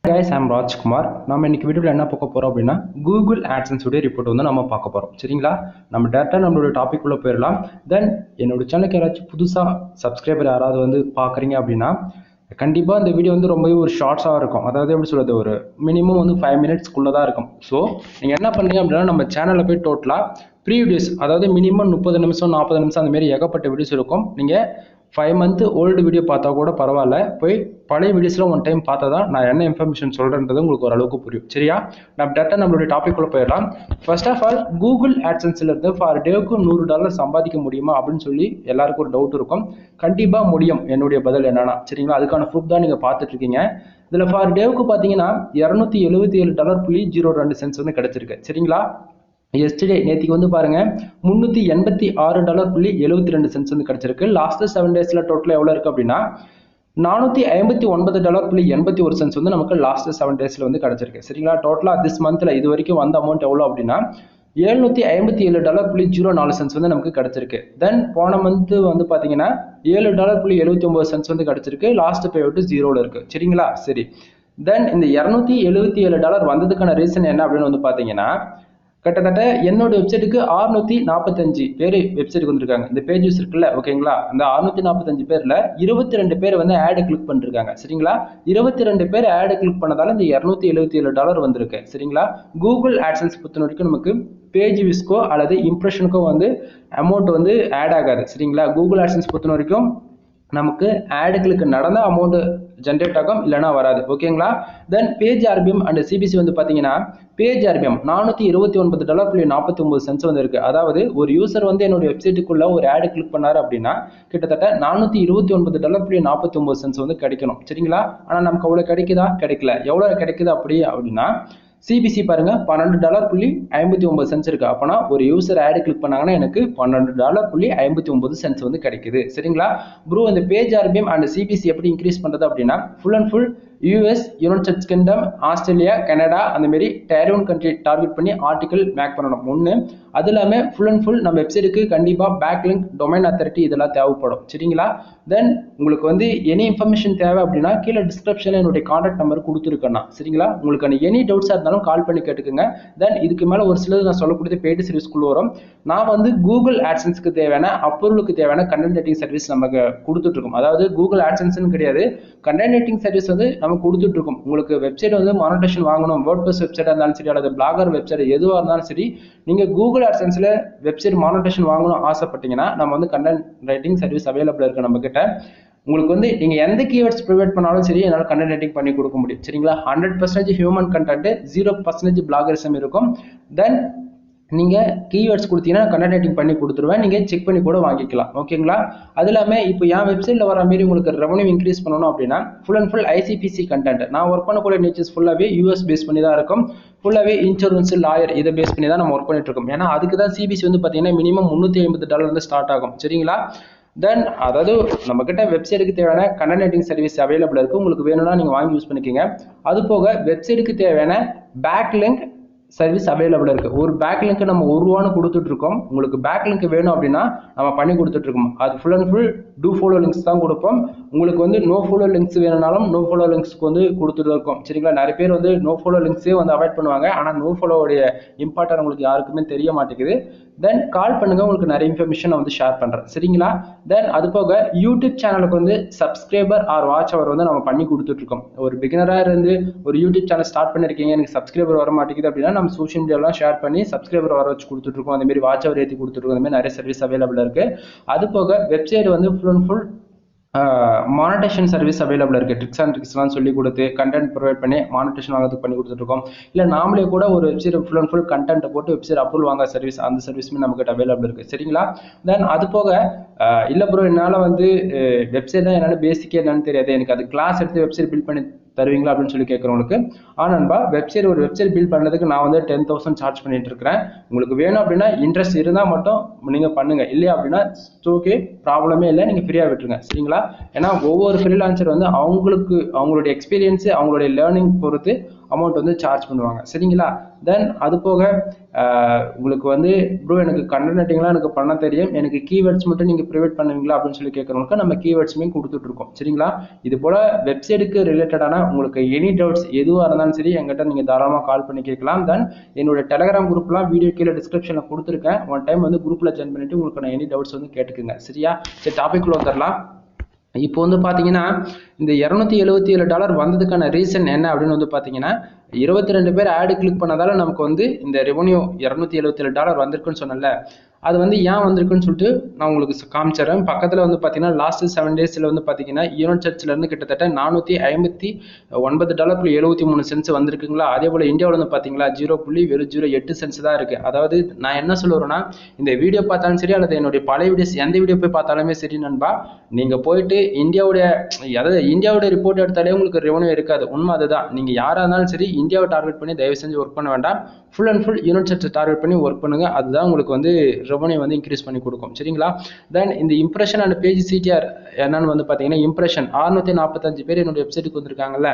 Guys, I'm Rajkumar. நம்ம இன்னைக்கு வீடியோல என்ன பார்க்க போறோம் அப்படினா Google AdSense உடைய ரிப்போர்ட் வந்து நம்ம பார்க்க போறோம். சரிங்களா? நம்ம டைரக்டா நம்மளோட டாபிக் உள்ள போயிரலாம். தென் என்னோட சேனலுக்கு யாராச்சும் புதுசா சப்ஸ்கிரைபர் யாராவது வந்து பார்க்கறீங்க அப்படினா கண்டிப்பா இந்த வீடியோ வந்து ரொம்பவே ஒரு ஷார்ட்ஸா இருக்கும். அதாவது எப்படி சொல்றது ஒரு மினிமம் வந்து 5 minutes குள்ள தான் இருக்கும். சோ நீங்க என்ன பண்றீங்க அப்படினா நம்ம சேனல்ல போய் டோட்டலா ப்ரீவியஸ் அதாவது மினிமம் 30 நிமிஷம் 40 நிமிஷம் அந்த மாதிரி ஏகப்பட்ட வீடியோஸ் இருக்கும். நீங்க 5 month old வீடியோ பார்த்தா கூட பரவாயில்ல, போய் பழைய வீடியோஸ்ல ஒன் டைம் பார்த்தா தான் நான் என்ன இன்ஃபர்மேஷன் சொல்றேன்றது உங்களுக்கு ஓரளவுக்கு புரியும். சரியா? நம்ம டேரக்டா நம்மளுடைய டாபிக் உள்ள போயிடலாம். ஃபர்ஸ்ட் ஆஃப் ஆல் கூகுள் ஆட்சன்ஸ்ல இருந்து ஃபார் டேக்கு $100 சம்பாதிக்க முடியுமா அப்படின்னு சொல்லி எல்லாருக்கும் ஒரு டவுட் இருக்கும். கண்டிப்பா முடியும். என்னுடைய பதில் என்னன்னா சரிங்களா, அதுக்கான ப்ரூஃப் தான் நீங்க பார்த்துட்டு இருக்கீங்க. இதுல ஃபார் டேவுக்கு பாத்தீங்கன்னா $277.02 வந்து கிடைச்சிருக்கு. சரிங்களா? எஸ்டர்டே நேத்திக்கு வந்து பாருங்க $386.72 வந்து கிடைச்சிருக்கு. லாஸ்ட் 7 டேஸ்ல டோட்டலா எவ்வளவு இருக்கு அப்படின்னா $459.81 வந்து நமக்கு லாஸ்ட் 7 டேஸ்ல வந்து கிடைச்சிருக்கு. சரிங்களா? டோட்டலா திஸ் மந்த்ல இது வரைக்கும் வந்த அமௌண்ட் எவ்வளவு அப்படின்னா $757.04 வந்து நமக்கு கிடைச்சிருக்கு. தென் போன மந்த் வந்து பாத்தீங்கன்னா $7.79 வந்து கிடைச்சிருக்கு. லாஸ்ட் பே அவுட் 0ல இருக்கு. சரிங்களா? சரி. தென் இந்த $277 வந்ததுக்கான ரீசன் என்ன அப்படின்னு வந்து பாத்தீங்கன்னா கிட்டத்தட்ட என்னோட வெப்சைட்டுக்கு 645 பேர் வெப்சைட்டுக்கு வந்திருக்காங்க. இந்த பேஜ் யூஸ் இருக்குல்ல, ஓகேங்களா? அந்த 645 பேர்ல 22 பேர் வந்து ஆட் கிளிக் பண்ணிருக்காங்க. சரிங்களா? 22 பேர் ஆட் கிளிக் பண்ணதால இந்த $277 வந்திருக்கு. சரிங்களா? கூகுள் ஆட்சன்ஸ் பொறுத்த வரைக்கும் நமக்கு பேஜ் வியூஸ்க்கோ அல்லது இம்ப்ரெஷனுக்கோ வந்து அமௌண்ட் வந்து ஆட் ஆகாது. சரிங்களா? கூகுள் ஆட்சன்ஸ் பொறுத்த வரைக்கும் நமக்கு ஆடுகளுக்கு நடந்த அமௌண்ட் ஜென்ரேட் ஆகும், இல்லைனா வராது. ஓகேங்களா? Then page RPM and CBC வந்து பாத்தீங்கன்னா பேஜ் ஆர்பிஎம் $429.49 வந்து இருக்கு. அதாவது ஒரு யூசர் வந்து என்னோட வெப்சைட்டுக்குள்ள ஒரு ஆடு கிளிக் பண்ணாரு அப்படின்னா கிட்டத்தட்ட $429.49 வந்து கிடைக்கணும். சரிங்களா? ஆனா நமக்கு அவ்வளவு கிடைக்குதா? கிடைக்கல. எவ்வளவு கிடைக்குது அப்படின்னா சிபிசி பாருங்க $12.59 இருக்கு. அப்பனா ஒரு யூசர் ஆட் கிளிக் பண்ணாங்கன்னா எனக்கு $12.59 வந்து கிடைக்குது. சரிங்களா? ப்ரோ இந்த பேஜ் ஆர்பிஎம் அண்ட் சிபிசி எப்படி இன்க்ரீஸ் பண்றது அப்படின்னா full and full US, United states kingdom, Australia, Canada அந்த மாதிரி டயர் 1 கண்ட்ரி டார்கெட் பண்ணி ஆர்டிகல் மேக் பண்ணணும். ஒன்று அது இல்லாம ஃபுல் அண்ட் ஃபுல் நம்ம வெப்சைட்டுக்கு கண்டிப்பா பேக்லிங்க், டொமைன் அத்தாரிட்டி இதெல்லாம் தேவைப்படும். சரிங்களா? தென் உங்களுக்கு வந்து எனி இன்ஃபர்மேஷன் தேவை அப்படின்னா கீழே டிஸ்கிரிப்ஷன்ல என்னுடைய கான்டாக்ட் நம்பர் கொடுத்துருக்கேன். சரிங்களா? உங்களுக்கு எனி டவுட்ஸா இருந்தாலும் கால் பண்ணி கேட்டுக்கோங்க. தென் இதுக்கு மேல ஒரு சிலது நான் சொல்லக்கூடிய பெய்டு சர்வீஸ்க்குள்ள வரும். நான் வந்து கூகுள் ஆட்சன்ஸ்க்கு தேவையான அப்ரூவலுக்கு தேவையான கண்டென்ட் ரைட்டிங் சர்வீஸ் நமக்கு கொடுத்துட்டு இருக்கோம். அதாவது கூகுள் ஆட்சன்ஸ்னு கிடையாது, கண்டென்ட் ரைட்டிங் சர்வீஸ் வந்து நம்ம கொடுத்துட்டு இருக்கோம். உங்களுக்கு வெப்சைட் வந்து மானிட்டேஷன் வாங்கணும், வேர்ட்பிரஸ் வெப்சைட்டா இருந்தாலும் சரி அல்லது பிளாகர் வெப்சைட் எதுவா இருந்தாலும் சரி, நீங்க கூகுள் ஆட்சன்ஸ்ல வெப்சைட் மானிட்டேஷன் வாங்கணும் ஆசைப்பட்டீங்கன்னா நம்ம வந்து கண்டென்ட் ரைட்டிங் சர்வீஸ் அவைலபிள் இருக்கு நம்ம கிட்ட. உங்களுக்கு வந்து நீங்க எந்த கீவேர்ட்ஸ் ப்ரொவைட் பண்ணாலும் சரி என்னால கண்டென்ட் ரைட்டிங் பண்ணி கொடுக்க முடியும். சரிங்களா? 100% ஹியூமன் கண்டென்ட், 0% பிளாகரிசம் இருக்கும். தென் நீங்க கீவேர்ட்ஸ் கொடுத்தீங்கன்னா கண்டென்ட் ரைட்டிங் பண்ணி கொடுத்துருவேன். நீங்க செக் பண்ணி கூட வாங்கிக்கலாம். ஓகேங்களா? அது இல்லாம இப்போ என் வெப்சைட்ல வர மாதிரி உங்களுக்கு ரெவன்யூ இன்க்ரீஸ் பண்ணணும் அப்படின்னா full and full ICPC content. நான் ஒர்க் பண்ணக்கூடிய நேச்சர்ஸ் ஃபுல்லாவே யூஎஸ் பேஸ் பண்ணி தான் இருக்கும். ஃபுல்லாவே இன்சூரன்ஸ், லாயர் இதை பேஸ் பண்ணி தான் நம்ம ஒர்க் பண்ணிட்டு இருக்கோம். ஏன்னா அதுக்கு தான் சிபிசி வந்து பாத்தீங்கன்னா மினிமம் $350 வந்து ஸ்டார்ட் ஆகும். சரிங்களா? தென் அதாவது நம்ம கிட்ட வெப்சைட்டுக்கு தேவையான கண்டென்ட் ரைட்டிங் சர்வீஸ் அவைலபிள் இருக்கு. உங்களுக்கு வேணும்னா நீங்க வாங்கி யூஸ் பண்ணிக்கோங்க. அது போக வெப்சைட்டுக்கு தேவையான பேக்லிங்க் சர்வீஸ் அவைலபிள் இருக்கு. ஒரு பேக்லிங்க் நம்ம $1 கொடுத்துட்டு இருக்கோம். உங்களுக்கு பேக்லிங்க் வேணும் அப்படின்னா நம்ம பண்ணி கொடுத்துட்டு இருக்கோம். அது full and full dofollow links தான் கொடுப்போம். உங்களுக்கு வந்து நோ ஃபாலோ லிங்க்ஸ் வேணும்னாலும் நோ ஃபாலோ லிங்க்ஸ்க்கு வந்து கொடுத்துட்டு இருக்கோம். சரிங்களா? நிறைய பேர் வந்து நோ ஃபாலோ லிங்க்ஸே வந்து அவாய்ட் பண்ணுவாங்க. ஆனா நோ ஃபாலோவுடைய இம்பார்ட்டன் உங்களுக்கு யாருக்குமே தெரிய மாட்டேங்குது. தென் கால் பண்ணுங்க, உங்களுக்கு நிறைய இன்ஃபர்மேஷன் வந்து ஷேர் பண்றேன். சரிங்களா? தென் அது போக யூடியூப் சேனலுக்கு வந்து சப்ஸ்கிரைபர் ஆர் வாட்ச் அவர் வந்து நம்ம பண்ணி கொடுத்துட்டு இருக்கோம். ஒரு பிகினரா இருந்து ஒரு யூடியூப் சேனல் ஸ்டார்ட் பண்ணிருக்கீங்க, எனக்கு சப்ஸ்கிரைபர் வர மாட்டேங்குது அப்படின்னா நம்ம சோஷியல் மீடியாலாம் ஷேர் பண்ணி சப்ஸ்கிரைபர் வர வச்சு கொடுத்துட்டு இருக்கோம். அந்த மாதிரி வாட்ச் அவர் ஏற்றி கொடுத்துருக்கோம். அந்த மாதிரி நிறைய சர்வீஸ் அவைலபிள் இருக்கு. அது போக வெப்சைட் வந்து full and full monetisation service available இருக்கு. ட்ரிக்ஸ் அண்ட் ட்ரிக்ஸ்லாம் சொல்லி கொடுத்து கண்டென்ட் ப்ரொவைட் பண்ணி மானிட்டேஷன் வாங்கிறதுக்கு பண்ணி கொடுத்துட்டு இருக்கோம். இல்லை நாமளே கூட ஒரு website full and full content போட்டு வெப்சைட் அப்ரூவல் வாங்க சர்வீஸ், அந்த சர்வீஸுமே நமக்கு அவைலபிள் இருக்கு. சரிங்களா? தென் அது போக இல்லை ப்ரோ என்னால் வந்து வெப்சைட் தான் என்னால் பேசிக்கே என்னன்னு தெரியாது, எனக்கு அது கிளாஸ் எடுத்து வெப்சைட் பில்ட் பண்ணி தருவீங்களா அப்படின்னு சொல்லி கேட்குறவங்களுக்கு நண்பா ஒரு வெப்சைட் பில்ட் பண்ணுறதுக்கு நான் வந்து 10,000 சார்ஜ் பண்ணிட்டு இருக்கிறேன். உங்களுக்கு வேணும் அப்படின்னா இன்ட்ரெஸ்ட் இருந்தால் மட்டும் நீங்க பண்ணுங்க, இல்லையா அப்படின்னா ஓகே ப்ராப்ளமே இல்லை, நீங்க ஃப்ரீயா விட்டுருங்க. சரிங்களா? ஏன்னா ஒவ்வொரு ஃப்ரீலான்சர் வந்து அவங்களுடைய எக்ஸ்பீரியன்ஸ், அவங்களுடைய லேர்னிங் பொறுத்து அமௌண்ட் வந்து சார்ஜ் பண்ணுவாங்க. சரிங்களா? தென் அது போக உங்களுக்கு வந்து ப்ரோ எனக்கு கண்டென்ட் ரைட்டிங்லாம் எனக்கு பண்ண தெரியும், எனக்கு கீவேர்ட்ஸ் மட்டும் நீங்கள் ப்ரிவேட் பண்ணுவீங்களா அப்படின்னு சொல்லி கேட்குறவங்களுக்கு நம்ம கீவேர்ட்ஸுமே கொடுத்துட்ருக்கோம். சரிங்களா? இது போல் வெப்சைட்டுக்கு ரிலேட்டடான உங்களுக்கு எனி டவுட்ஸ் எதுவாக இருந்தாலும் சரி என்கிட்ட நீங்கள் தாராளமாக கால் பண்ணி கேட்கலாம். தென் என்னோட டெலகிராம் குரூப்லாம் வீடியோ கீழே டிஸ்கிரிப்ஷனில் கொடுத்துருக்கேன். ஒன் டைம் வந்து குரூப்பில் ஜாயின் பண்ணிவிட்டு உங்களுக்கு நான் எனி டவுட்ஸ் வந்து கேட்டுக்குங்க. சரியா? சரி, டாபிக் வந்துடலாம். இப்போ வந்து பார்த்தீங்கன்னா இந்த $277 வந்ததுக்கான ரீசன் என்ன அப்படின்னு வந்து பார்த்தீங்கன்னா 22 பேர் ஆடு கிளிக் பண்ணதால நமக்கு வந்து இந்த ரெவன்யூ $277 வந்திருக்குன்னு சொன்னல, அது வந்து ஏன் வந்திருக்குன்னு சொல்லிட்டு நான் உங்களுக்கு காமிச்சிடறேன். பக்கத்தில் வந்து பார்த்தீங்கன்னா லாஸ்ட் 7 டேஸில் வந்து பார்த்தீங்கன்னா யூனிட் சர்ச்லேருந்து கிட்டத்தட்ட $459.73 வந்திருக்குங்களா. அதே போல் இந்தியாவில் வந்து பார்த்தீங்களா 0.08 சென்ட்ஸ் தான் இருக்குது. அதாவது நான் என்ன சொல்லுவேன்னா, இந்த வீடியோ பார்த்தாலும் சரி அல்லது என்னுடைய பழைய வீடியோஸ் எந்த வீடியோ போய் பார்த்தாலுமே சரி நண்பா, நீங்கள் போயிட்டு இந்தியாவுடைய ரிப்போர்ட் எடுத்தாலே உங்களுக்கு ரெவன்யூ இருக்காது. உண்மை அதுதான். நீங்கள் யாராக இருந்தாலும் சரி இந்தியாவை டார்கெட் பண்ணி தயவு செஞ்சு ஒர்க் பண்ண வேண்டாம். Full and full unit search target பண்ணி ஒர்க் பண்ணுங்க. அதுதான் உங்களுக்கு வந்து ரெவன்யூ வந்து இன்க்ரீஸ் பண்ணி கொடுக்கும். சரிங்களா? தென் இந்த இம்ப்ரெஷன் அண்ட் பேஜ் சிடிஆர் என்னன்னு வந்து பார்த்தீங்கன்னா, இம்ப்ரெஷன் 645 பேர் என்னோட வெப்சைட்டுக்கு வந்திருக்காங்கல்ல,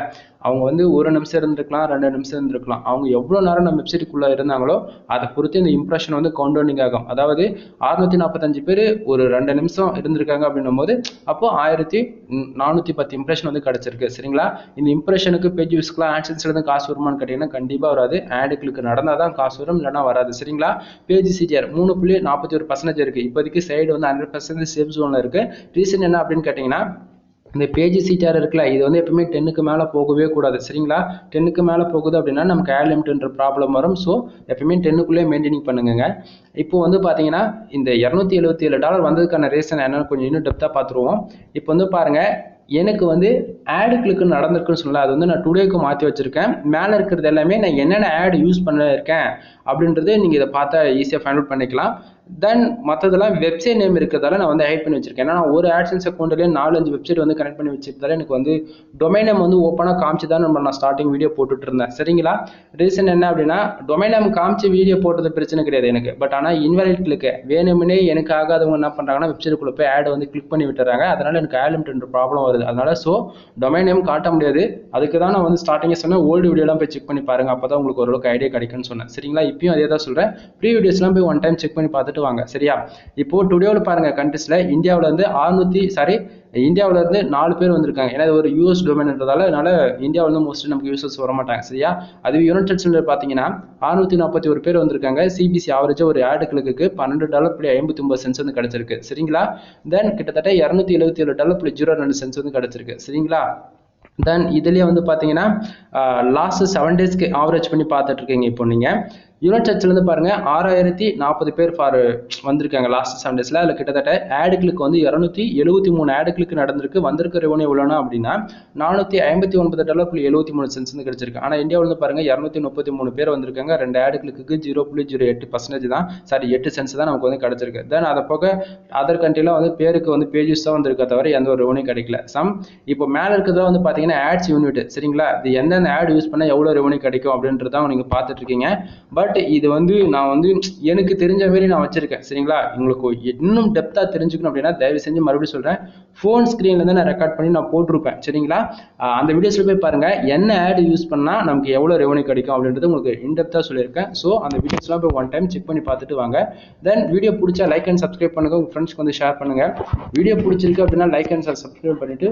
அவங்க வந்து 1 நிமிஷம் இருந்திருக்கலாம், 2 நிமிஷம் இருந்திருக்கலாம். அவங்க எவ்வளோ நேரம் நம்ம வெப்சைட்டுக்குள்ளே இருந்தாங்களோ அதை பொறுத்து இந்த இம்ப்ரெஷன் வந்து கவுண்டவுனிங் ஆகும். அதாவது 645 பேர் ஒரு 2 நிமிஷம் இருந்திருக்காங்க அப்படின்னும் போது அப்போ 1410 இம்ப்ரெஷன் வந்து கிடைச்சிருக்கு. சரிங்களா? இந்த இம்ப்ரெஷனுக்கு பேஜ் வியூஸ்க்குலாம் ஆட்சன்ஸ்ல இருந்து காசு வருமானு கேட்டீங்கன்னா கண்டிப்பாக வராது. ஆடு கிளிக் நடந்தால் தான் காசு வரும், இல்லைனா வராது. சரிங்களா? பேஜ் சிடிஆர் 3.41% இருக்கு. இப்போதைக்கு சைடு வந்து 100% சேஃப் ஜோன்ல இருக்கு. ரீசன் என்ன அப்படின்னு கேட்டீங்கன்னா, இந்த பேஜ் சிடிஆர் இருக்குல்ல, இது வந்து எப்பவுமே 10க்கு மேலே போகவே கூடாது. சரிங்களா? 10க்கு மேலே போகுது அப்படின்னா நமக்கு ஆட் லிமிட்ன்ற ப்ராப்ளம் வரும். ஸோ எப்பவுமே 10க்குள்ளே மெயின்டைனிங் பண்ணுங்க. இப்போ வந்து பார்த்தீங்கன்னா இந்த $277 வந்ததுக்கான ரீசன் என்னன்னு கொஞ்சம் இன்னும் டெப்த்தாக பார்த்துருவோம். இப்போ வந்து பாருங்க, எனக்கு வந்து ஆடு கிளிக் நடந்திருக்குன்னு சொல்லலாம். அது வந்து நான் டுடேக்கு மாற்றி வச்சிருக்கேன். மேலே இருக்கிறது எல்லாமே நான் என்னென்ன ஆட் யூஸ் பண்ணிருக்கேன் அப்படின்றது நீங்கள் இதை பார்த்தா ஈஸியாக ஃபைண்ட் அவுட் பண்ணிக்கலாம். தென் மற்றதெல்லாம் வெப்சைட் நேம் இருக்கிறதால நான் வந்து ஹைட் பண்ணி வச்சிருக்கேன். ஏன்னா நான் ஒரு AdSense அக்கௌண்ட்லேயே 4-5 வெப்சைட் வந்து கனெக்ட் பண்ணி வச்சிருந்தால எனக்கு வந்து டொமைன் நேம் வந்து ஓப்பனாக காமிச்சு தான் நான் ஸ்டார்டிங் வீடியோ போட்டுட்டு இருந்தேன். சரிங்களா? ரீசன் என்ன அப்படின்னா, டொமைன் நேம் காமிச்சு வீடியோ போட்டது பிரச்சனை கிடையாது எனக்கு. பட் ஆனால் இன்வாலிட் கிளிக் வேணும்னே எனக்கு ஆகாதவங்க என்ன பண்ணுறாங்கன்னா வெப்சைட்டுக்குள்ளே போய் ஆட் வந்து கிளிக் பண்ணி விட்டுறாங்க. அதனால எனக்கு ஆட் லிமிட்ன்ற ப்ராப்ளம் வருது. அதனால ஸோ டொமைன் நேம் காட்ட முடியாது. அதுக்கு தான் நான் வந்து ஸ்டார்டிங்கே சொன்னேன், ஓல்டு வீடியோலாம் போய் செக் பண்ணி பாருங்க, அப்போ தான் உங்களுக்கு ஓரளவுக்கு ஐடியா கிடைக்கும்னு சொன்னேன். சரிங்களா? இப்பயும் அதே தான் சொல்கிறேன். ப்ரீ வீடியோஸ்லாம் போய் ஒன் டைம் செக் பண்ணி பார்த்துட்டு வாங்க. சரியா? இப்போ டுடேவில் பாருங்க, கண்ட்ரிஸ்ல இந்தியாவில் இருந்து இந்தியாவில இருந்து 4 பேர் வந்திருக்காங்க. ஏன்னா ஒரு யூஎஸ் டொமைன்ன்றதால அதனால இந்தியாவில் வந்து மோஸ்ட்லி நமக்கு யூசர்ஸ் வர மாட்டாங்க. சரியா? அது யுனைடெட் ஸ்டேட்ஸ்ல பார்த்தீங்கன்னா 641 பேர் வந்திருக்காங்க. சிபிசி ஆவரேஜா ஒரு ஆடு கிளிக்கு $12.59 வந்து கிடைச்சிருக்கு. சரிங்களா? தென் கிட்டத்தட்ட $277.02 வந்து கிடைச்சிருக்கு. சரிங்களா? தென் இதுலேயே வந்து பார்த்தீங்கன்னா லாஸ்ட் 7 டேஸ்க்கு ஆவரேஜ் பண்ணி பார்த்துட்டு இருக்கீங்க. இப்போ நீங்கள் யூனிட் சர்ச்லேருந்து பாருங்க 6040 பேர் வந்திருக்காங்க லாஸ்ட் 7 டேஸில். அதில் கிட்டத்தட்ட ஆடு கிளிக் வந்து 273 ஆடு கிளிக் நடந்திருக்கு. வந்திருக்க ரெவன்யூ எவ்வளோனா அப்படின்னா $459.73 வந்து கிடைச்சிருக்கு. ஆனால் இந்தியாவில் வந்து பாருங்க 233 பேர் வந்திருக்காங்க. 2 ஆடு கிளிக்கு 0.08% தான், 8 சென்ட்ஸ் தான் நமக்கு வந்து கிடைச்சிருக்கு. தென் அதை போக அதர் கண்ட்ரிலாம் வந்து பேருக்கு வந்து பேஜஸ் தான் வந்திருக்க தவிர எந்த ஒரு ரெவன்யூ கிடைக்கல. இப்போ மேலே இருக்கிறதா வந்து பார்த்தீங்கன்னா ஆட்ஸ் யூனிட். சரிங்களா? இது எந்தெந்த ஆட் யூஸ் பண்ணால் எவ்வளோ ரெவன்யூ கிடைக்கும் அப்படின்றதான் நீங்கள் பார்த்துட்டு இருக்கீங்க. பட் இது வந்து நான் வந்து எனக்கு தெரிஞ்ச மாதிரி நான் வச்சிருக்கேன். சரிங்களா? உங்களுக்கு இன்னும் டெப்த்தாக தெரிஞ்சுக்கணும் அப்படின்னா தயவு செஞ்சு மறுபடியும் சொல்கிறேன், ஃபோன் ஸ்க்ரீன்ல இருந்து நான் ரெக்கார்ட் பண்ணி நான் போட்டிருப்பேன். சரிங்களா? அந்த வீடியோஸ்ல போய் பாருங்க, என்ன ஆட் யூஸ் பண்ணால் நமக்கு எவ்வளோ ரெவன்யூ கிடைக்கும் அப்படின்றது உங்களுக்கு இன்டெப்த்தாக சொல்லியிருக்கேன். ஸோ அந்த வீடியோஸ்லாம் போய் ஒன் டைம் செக் பண்ணி பார்த்துட்டு வாங்க. தென் வீடியோ பிடிச்சா லைக் அண்ட் சப்ஸ்கிரைப் பண்ணுங்க, உங்கள் ஃப்ரெண்ட்ஸ்க்கு வந்து ஷேர் பண்ணுங்க. வீடியோ பிடிச்சிருக்கு அப்படின்னா லைக் அண்ட் சப்ஸ்கிரைப் பண்ணிட்டு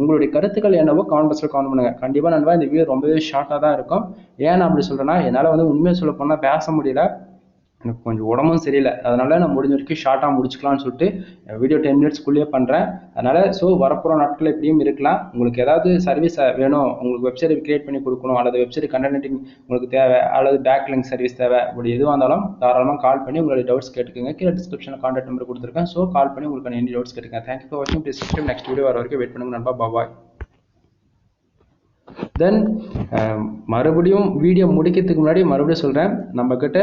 உங்களுடைய கருத்துக்கள் என்னவோ கமெண்ட் பாக்ஸில் கமெண்ட் பண்ணுங்க. கண்டிப்பாக நண்பா இந்த வீடியோ ரொம்பவே ஷார்ட்டாக தான் இருக்கும். ஏன் அப்படி சொல்கிறேன்னா, என்னால் வந்து உண்மையை சொல்ல போனால் பேச முடியல, எனக்கு கொஞ்சம் உடம்பும் சரியில்லை. அதனால நான் முடிஞ்ச வரைக்கும் ஷார்ட்டாக முடிச்சுக்கலாம்னு சொல்லிட்டு வீடியோ 10 மினிட்ஸ்க்குள்ளேயே பண்ணுறேன். அதனால ஸோ வரப்போகிற நாட்கள் எப்படியும் இருக்கலாம். உங்களுக்கு ஏதாவது சர்வீஸ் வேணும், உங்களுக்கு வெப்சைட் கிரியேட் பண்ணி கொடுக்கணும், அல்லது வெப்சைட் கண்டென்ட் உங்களுக்கு தேவை, அல்லது பேக்லிங்க் சர்வீஸ் தேவை, அப்படி எதுவாக இருந்தாலும் தாராளமாக கால் பண்ணி உங்களுடைய டவுட்ஸ் கேட்டுக்கோங்க. கீழே டிஸ்கிரிப்ஷனில் கான்டாக்ட் நம்பர் கொடுத்துருக்கேன். ஸோ கால் பண்ணி உங்களுக்கு எனி டவுட்ஸ் கேட்டுக்கங்க. தேங்க்யூ ஃபார் வாட்சிங். Please subscribe. நெக்ஸ்ட் வீடியோ வர வரைக்கும் வெயிட் பண்ணுங்க நண்பா. பாய். தென் மறுபடியும் வீடியோ முடிக்கிறதுக்கு முன்னாடி மறுபடியும் சொல்கிறேன், நம்மக்கிட்ட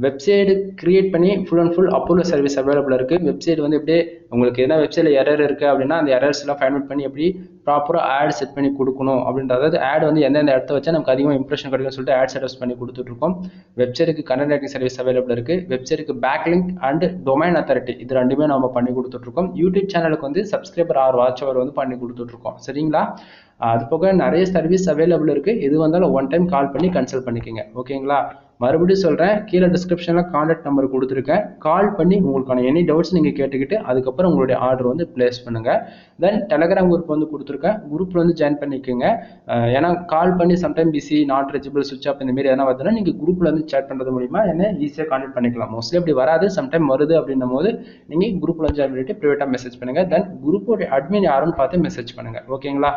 வெப்சைட் கிரியேட் பண்ணி full and full approval service available இருக்குது. வெப்சைட் வந்து எப்படி உங்களுக்கு என்ன வெப்சைட்டில் எரர் இருக்குது அப்படின்னா அந்த எரர்ஸ்லாம் ஃபைண்ட் அவுட் பண்ணி எப்படி ப்ராப்பராக ஆட் செட் பண்ணி கொடுக்கணும் அப்படின்றது, ஆட் வந்து எந்தெந்த இடத்த வச்சா நமக்கு அதிகமாக இம்ப்ரெஷன் கிடைக்கும்னு சொல்லிட்டு ஆட் செட்டப்ஸ் பண்ணி கொடுத்துட்ருக்கோம். வெப்சைட்டுக்கு கண்டென்ட் ரைட்டிங் சர்வீஸ் அவைலபிள் இருக்குது. வெப்சைட்டுக்கு பேக்லிங்க் அண்ட் டொமைன் அத்தாரிட்டி இது ரெண்டுமே நம்ம பண்ணி கொடுத்துட்ருக்கோம். யூடியூப் சேனலுக்கு வந்து சப்ஸ்கிரைபர் ஆர் வாட்ச் அவர் வந்து பண்ணி கொடுத்துட்ருக்கோம். சரிங்களா? அது போக நிறைய சர்வீஸ் அவைலபிள் இருக்குது. எது வந்தாலும் ஒன் டைம் கால் பண்ணி கன்சல்ட் பண்ணிக்கோங்க. ஓகேங்களா? மறுபடியும் சொல்கிறேன், கீழே டிஸ்கிரிப்ஷனில் கான்டாக்ட் நம்பர் கொடுத்துருக்கேன். கால் பண்ணி உங்களுக்கான எனி டவுட்ஸ் நீங்கள் கேட்டுக்கிட்டு அதுக்கப்புறம் உங்களுடைய ஆர்டர் வந்து பிளேஸ் பண்ணுங்கள். தென் டெலகிராம் குரூப் வந்து கொடுத்துருக்கேன், குரூப்பில் வந்து ஜாயின் பண்ணிக்கோங்க. ஏன்னா கால் பண்ணி சம்டைம் பிஸி, நாட் ரீச்சபிள், சுவிட்ச் ஆஃப் இந்த மாதிரி எதனா வருதுன்னா நீங்கள் குரூப்பில் வந்து சேட் பண்ணுறது மூலிமா என்ன ஈஸியாக கான்டாக்ட் பண்ணிக்கலாம். மோஸ்ட்லி அப்படி வராது, சம்டைம் வருது அப்படின்னும் போது நீங்கள் குரூப்பில் ஜாயின் பண்ணிட்டு ப்ரைவேட்டாக மெசேஜ் பண்ணுங்கள். தென் குரூப்போடைய அட்மின் யாருன்னு பார்த்து மெசேஜ் பண்ணுங்கள். ஓகேங்களா?